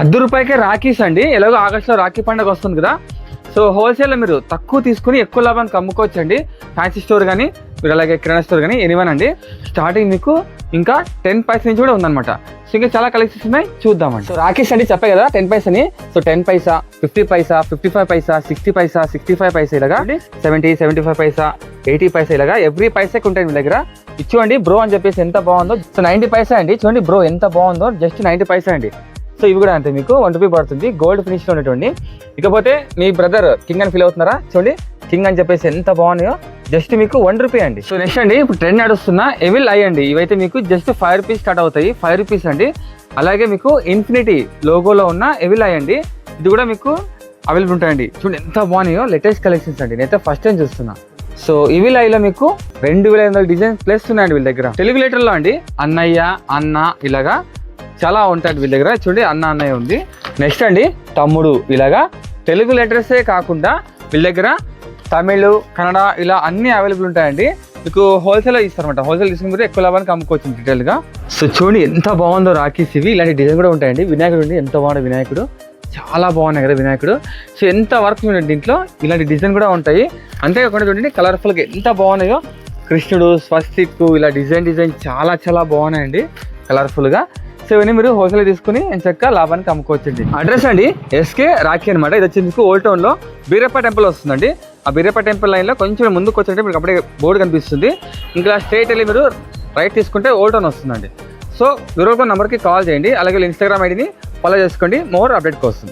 రూ. 1 రాఖీస్ అండి. ఎలాగో ఆగస్టులో రాఖీ పండుగ వస్తుంది కదా, సో హోల్సేల్లో మీరు తక్కువ తీసుకుని ఎక్కువ లాభానికి అమ్ముకోవచ్చు అండి. ఫ్యాన్సీ స్టోర్ కానీ మీరు అలాగే కిరాణా స్టోర్ కానీ ఎనీవన్ అండి. స్టార్టింగ్ మీకు ఇంకా 10 పైస నుంచి కూడా ఉందన్నమాట. సో ఇంకా చాలా కలెక్షన్స్ ఉన్నాయి, చూద్దామండి. సో రాఖీస్ అండి చెప్పే కదా 10 పైసని. సో 10 పైసా, 50 పైసా, 55 పైసా, 60 పైసా, 65 పైసా ఇలాగా 70, 75 పైసా, 80 పైసా ఇలాగా ఎవ్రీ పైసాకి ఉంటాయి మీ దగ్గర. ఇచ్చుకోండి బ్రో అని చెప్పేసి ఎంత బాగుందో. సో 90 పైసా అండి, చూడండి బ్రో ఎంత బాగుందో, జస్ట్ 90 పైసా అండి. సో ఇవి కూడా అంతే, మీకు ₹1 పడుతుంది, గోల్డ్ ఫినిష్లో ఉన్నటువంటి. ఇకపోతే మీ బ్రదర్ కింగ్ అని ఫీల్ అవుతున్నారా, చూడండి కింగ్ అని చెప్పేసి ఎంత బాగున్నాయో, జస్ట్ మీకు ₹1 అండి. సో నెక్స్ట్ అండి ఇప్పుడు ట్రెండ్ నడుస్తున్న ఎవిల్ ఐ అండి. ఇవైతే మీకు జస్ట్ ₹5 స్టార్ట్ అవుతాయి, ₹5 అండి. అలాగే మీకు ఇన్ఫినిటీ లోగోలో ఉన్న ఎవిల్ ఐ అండి, ఇది కూడా మీకు అవైలబుల్ ఉంటాయండి. చూడండి ఎంత బాగున్నాయో, లేటెస్ట్ కలెక్షన్స్ అండి, నేనైతే ఫస్ట్ టైం చూస్తున్నా. సో ఇవిల్ ఐలో మీకు 2500 డిజైన్స్ ప్లస్ ఉన్నాయండి వీళ్ళ దగ్గర. తెలుగు లెటర్లో అండి అన్నయ్య, అన్న ఇలాగా చాలా ఉంటాయండి వీళ్ళ దగ్గర. చూడండి అన్న అన్నయ్య ఉంది. నెక్స్ట్ అండి తమ్ముడు, ఇలాగా తెలుగు లెటర్సే కాకుండా వీళ్ళ దగ్గర తమిళ్, కన్నడ ఇలా అన్ని అవైలబుల్ ఉంటాయండి. మీకు హోల్సేల్ ఇస్తారన్నమాట. హోల్సేల్ తీసుకుని కూడా ఎక్కువ లాభానికి అమ్ముకోవచ్చు డీటెయిల్గా. సో చూడండి ఎంత బాగుందో రాఖీస్ ఇవి. ఇలాంటి డిజైన్ కూడా ఉంటాయండి. వినాయకుడు అండి, ఎంత బాగుంది వినాయకుడు, చాలా బాగున్నాయి కదా వినాయకుడు. సో ఎంత వర్క్ చూడండి దీంట్లో, ఇలాంటి డిజైన్ కూడా ఉంటాయి. అంతేకాకుండా చూడండి కలర్ఫుల్గా ఎంత బాగున్నాయో, కృష్ణుడు, స్వస్తిక్ ఇలా డిజైన్ చాలా చాలా బాగున్నాయండి కలర్ఫుల్గా. సో ఇవన్నీ మీరు హోల్సేల్ తీసుకుని చక్కగా లాభానికి అమ్ముకోవచ్చండి. అడ్రస్ అండి ఎస్కే రాఖీ అనమాట. ఇది వచ్చి మీకు ఓల్డ్ టౌన్లో బీరప్ప టెంపుల్ వస్తుందండి. ఆ బీరప్ప టెంపుల్ లైన్లో కొంచెం ముందుకు వచ్చారంటే మీకు అప్పుడే బోర్డు కనిపిస్తుంది. ఇంకా స్ట్రైట్ వెళ్ళి మీరు రైట్ తీసుకుంటే ఓల్డ్ టౌన్ వస్తుందండి. సో వివరాల నెంబర్కి కాల్ చేయండి. అలాగే ఇన్స్టాగ్రామ్ ఐడిని ఫాలో చేసుకోండి మోర్ అప్డేట్ కోసం.